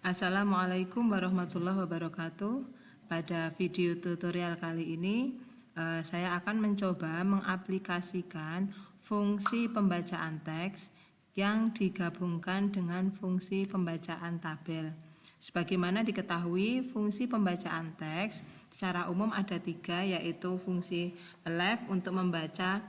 Assalamualaikum warahmatullahi wabarakatuh. Pada video tutorial kali ini saya akan mencoba mengaplikasikan fungsi pembacaan teks yang digabungkan dengan fungsi pembacaan tabel. Sebagaimana diketahui, fungsi pembacaan teks secara umum ada 3, yaitu fungsi left untuk membaca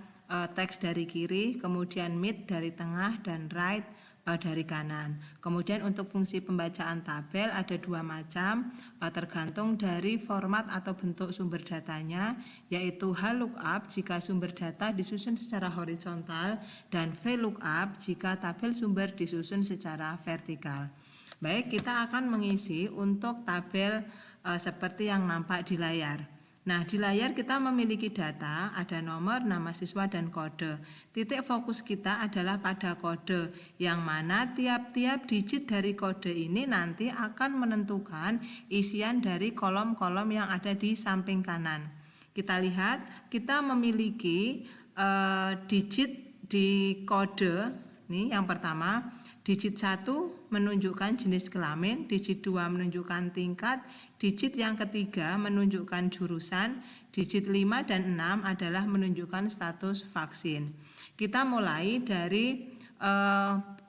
teks dari kiri, kemudian mid dari tengah, dan right dari kanan. Kemudian untuk fungsi pembacaan tabel ada 2 macam, tergantung dari format atau bentuk sumber datanya, yaitu HLOOKUP jika sumber data disusun secara horizontal dan VLOOKUP jika tabel sumber disusun secara vertikal. Baik, kita akan mengisi untuk tabel seperti yang nampak di layar. Nah, di layar kita memiliki data, ada nomor, nama siswa, dan kode. Titik fokus kita adalah pada kode, yang mana tiap-tiap digit dari kode ini nanti akan menentukan isian dari kolom-kolom yang ada di samping kanan. Kita lihat, kita memiliki digit di kode. Ini yang pertama, digit 1 menunjukkan jenis kelamin, digit 2 menunjukkan tingkat, digit yang ketiga menunjukkan jurusan, digit 5 dan 6 adalah menunjukkan status vaksin. Kita mulai dari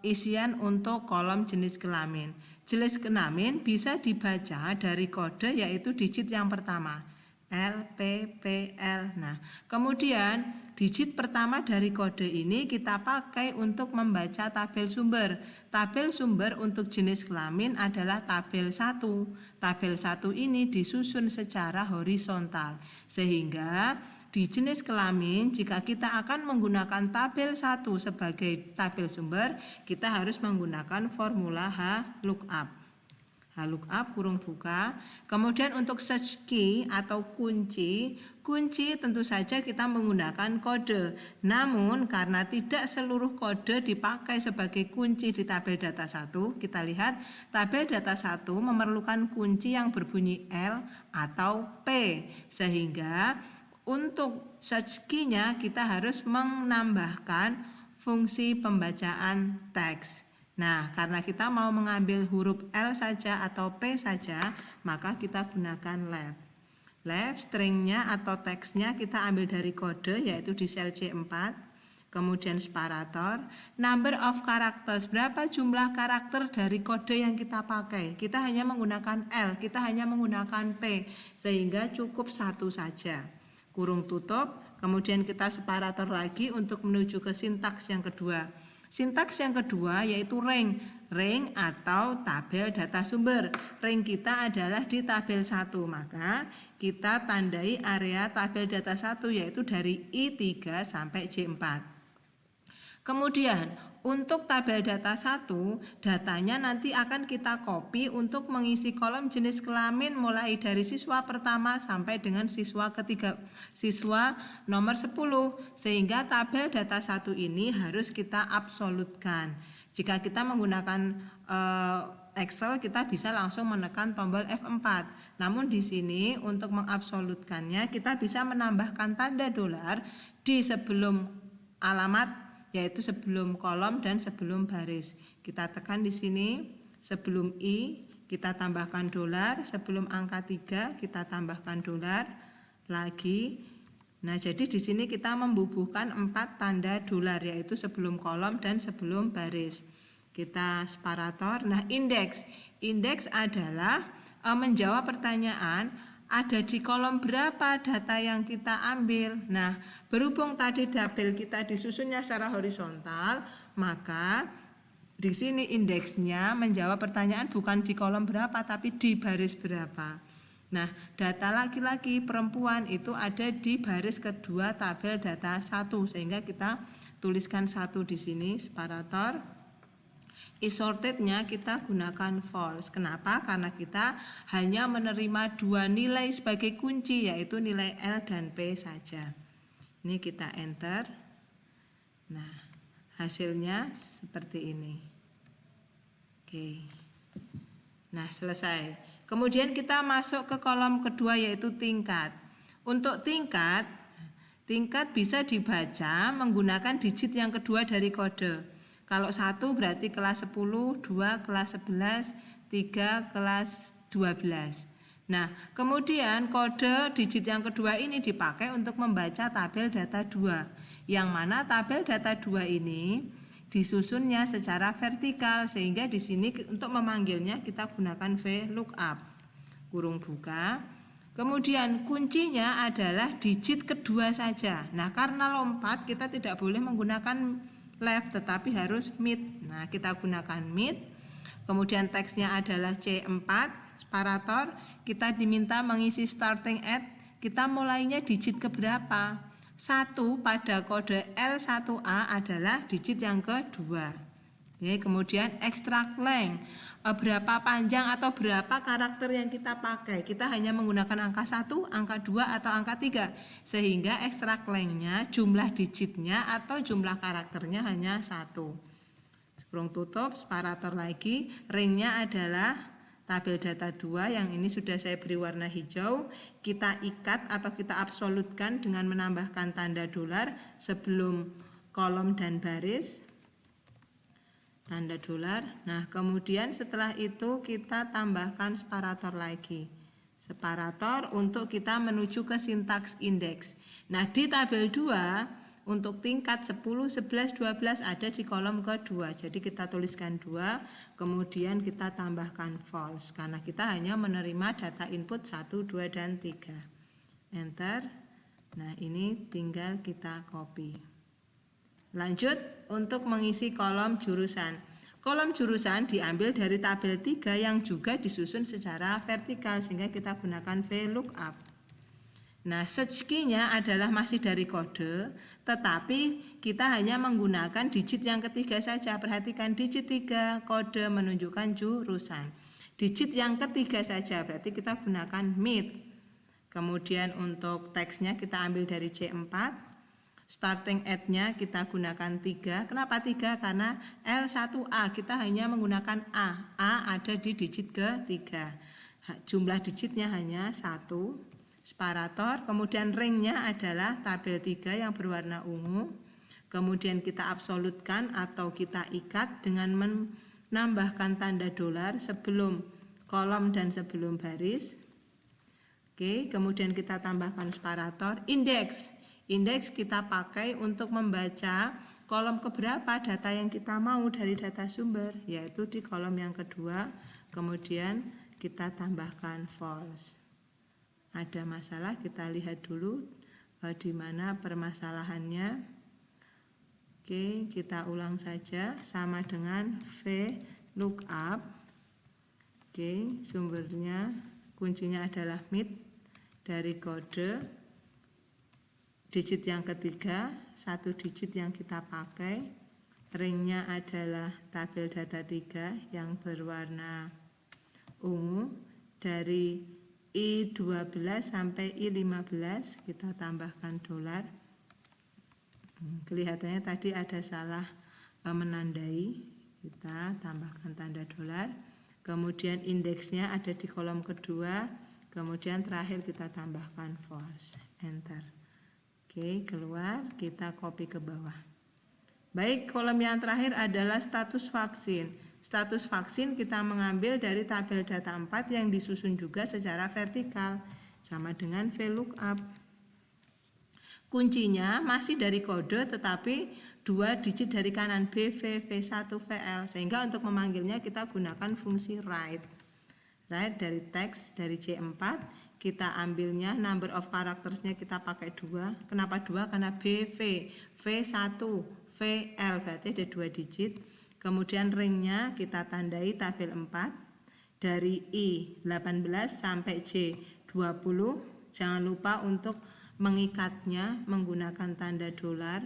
isian untuk kolom jenis kelamin. Jenis kelamin bisa dibaca dari kode, yaitu digit yang pertama, L, P, P, L. Nah, kemudian digit pertama dari kode ini kita pakai untuk membaca tabel sumber. Tabel sumber untuk jenis kelamin adalah tabel 1. Tabel 1 ini disusun secara horizontal, sehingga di jenis kelamin jika kita akan menggunakan tabel 1 sebagai tabel sumber, kita harus menggunakan formula HLOOKUP. HLOOKUP kurung buka. Kemudian untuk search key atau kunci tentu saja kita menggunakan kode. Namun karena tidak seluruh kode dipakai sebagai kunci di tabel data 1, kita lihat tabel data 1 memerlukan kunci yang berbunyi L atau P, sehingga untuk search key-nya kita harus menambahkan fungsi pembacaan teks. Nah, karena kita mau mengambil huruf L saja atau P saja, maka kita gunakan left. Left stringnya atau teksnya kita ambil dari kode, yaitu di sel C4. Kemudian separator, number of characters, berapa jumlah karakter dari kode yang kita pakai. Kita hanya menggunakan L, kita hanya menggunakan P, sehingga cukup 1 saja. Kurung tutup, kemudian kita separator lagi untuk menuju ke sintaks yang kedua. Sintaks yang kedua yaitu rank atau tabel data sumber. Rank kita adalah di tabel 1, maka kita tandai area tabel data 1 yaitu dari I3 sampai J4. Kemudian untuk tabel data 1, datanya nanti akan kita copy untuk mengisi kolom jenis kelamin mulai dari siswa pertama sampai dengan siswa ketiga, siswa nomor 10, sehingga tabel data 1 ini harus kita absolutkan. Jika kita menggunakan Excel, kita bisa langsung menekan tombol F4. Namun di sini untuk mengabsolutkannya kita bisa menambahkan tanda dolar di sebelum alamat, yaitu sebelum kolom dan sebelum baris. Kita tekan di sini, sebelum I kita tambahkan dolar, sebelum angka 3 kita tambahkan dolar lagi. Nah, jadi di sini kita membubuhkan 4 tanda dolar, yaitu sebelum kolom dan sebelum baris. Kita separator. Nah, indeks adalah menjawab pertanyaan ada di kolom berapa data yang kita ambil. Nah, berhubung tadi tabel kita disusunnya secara horizontal, maka di sini indeksnya menjawab pertanyaan bukan di kolom berapa, tapi di baris berapa. Nah, data laki-laki perempuan itu ada di baris kedua tabel data 1, sehingga kita tuliskan 1 di sini, separator. Sorted-nya kita gunakan false. Kenapa? Karena kita hanya menerima 2 nilai sebagai kunci, yaitu nilai L dan P saja. Ini kita enter. Nah, hasilnya seperti ini. Oke. Nah, selesai. Kemudian kita masuk ke kolom kedua, yaitu tingkat. Untuk tingkat bisa dibaca menggunakan digit yang kedua dari kode. Kalau 1 berarti kelas 10, 2 kelas 11, 3 kelas 12. Nah, kemudian kode digit yang kedua ini dipakai untuk membaca tabel data 2. Yang mana tabel data 2 ini disusunnya secara vertikal, sehingga di sini untuk memanggilnya kita gunakan VLOOKUP kurung buka. Kemudian kuncinya adalah digit kedua saja. Nah, karena lompat kita tidak boleh menggunakan left tetapi harus mid. Nah, kita gunakan mid. Kemudian teksnya adalah C4 separator. Kita diminta mengisi starting at. Kita mulainya digit keberapa? 1 pada kode L1A adalah digit yang kedua. Oke, kemudian extract length. Berapa panjang atau berapa karakter yang kita pakai? Kita hanya menggunakan angka 1, angka 2, atau angka 3. Sehingga extract length-nya, jumlah digitnya atau jumlah karakternya hanya 1. Kurung tutup, separator lagi. Ring-nya adalah tabel data 2 yang ini sudah saya beri warna hijau. Kita ikat atau kita absolutkan dengan menambahkan tanda dolar sebelum kolom dan baris. Tanda dolar. Nah, kemudian setelah itu kita tambahkan separator lagi. Separator untuk kita menuju ke sintaks indeks. Nah, di tabel 2 untuk tingkat 10, 11, 12 ada di kolom kedua. Jadi kita tuliskan 2, kemudian kita tambahkan false karena kita hanya menerima data input 1, 2, dan 3. Enter. Nah, ini tinggal kita copy. Lanjut untuk mengisi kolom jurusan. Kolom jurusan diambil dari tabel 3 yang juga disusun secara vertikal sehingga kita gunakan VLOOKUP. Nah, search key-nya adalah masih dari kode, tetapi kita hanya menggunakan digit yang ketiga saja. Perhatikan digit 3 kode menunjukkan jurusan. Digit yang ketiga saja berarti kita gunakan mid. Kemudian untuk teksnya kita ambil dari C4. Starting at-nya kita gunakan 3. Kenapa 3? Karena L1A kita hanya menggunakan A. A ada di digit ketiga. Jumlah digitnya hanya 1. Separator. Kemudian ring-nya adalah tabel 3 yang berwarna ungu. Kemudian kita absolutkan atau kita ikat dengan menambahkan tanda dolar sebelum kolom dan sebelum baris. Oke, kemudian kita tambahkan separator. Indeks. Indeks kita pakai untuk membaca kolom keberapa data yang kita mau dari data sumber, yaitu di kolom yang kedua. Kemudian kita tambahkan false. Ada masalah, kita lihat dulu di mana permasalahannya. Oke, kita ulang saja sama dengan VLOOKUP. Oke, sumbernya kuncinya adalah mid dari kode. Digit yang ketiga, 1 digit yang kita pakai. Ringnya adalah tabel data 3 yang berwarna ungu. Dari I12 sampai I15 kita tambahkan dolar. Kelihatannya tadi ada salah menandai. Kita tambahkan tanda dolar. Kemudian indeksnya ada di kolom kedua. Kemudian terakhir kita tambahkan false. Enter. Oke, keluar, kita copy ke bawah. Baik, kolom yang terakhir adalah status vaksin. Status vaksin kita mengambil dari tabel data 4 yang disusun juga secara vertikal, sama dengan VLOOKUP. Kuncinya masih dari kode tetapi 2 digit dari kanan BV, V1, VL, sehingga untuk memanggilnya kita gunakan fungsi write. Write dari teks, dari C4. Kita ambilnya number of characters-nya kita pakai 2. Kenapa 2? Karena BV, V1, VL berarti ada 2 digit. Kemudian ring-nya kita tandai tabel 4. Dari I18 sampai J20. Jangan lupa untuk mengikatnya menggunakan tanda dolar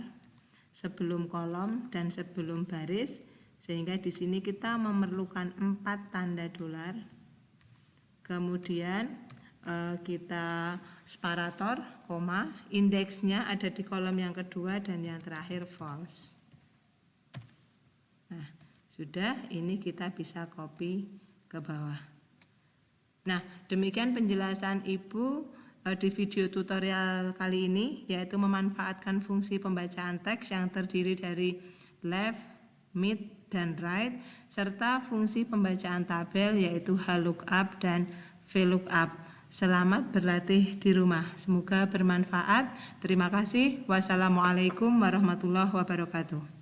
sebelum kolom dan sebelum baris. Sehingga di sini kita memerlukan 4 tanda dolar. Kemudian kita separator, koma, indeksnya ada di kolom yang kedua dan yang terakhir false. Nah, sudah, ini kita bisa copy ke bawah. Nah, demikian penjelasan Ibu di video tutorial kali ini, yaitu memanfaatkan fungsi pembacaan teks yang terdiri dari left, mid, dan write, serta fungsi pembacaan tabel yaitu HLOOKUP dan VLOOKUP. Selamat berlatih di rumah. Semoga bermanfaat. Terima kasih. Wassalamualaikum warahmatullahi wabarakatuh.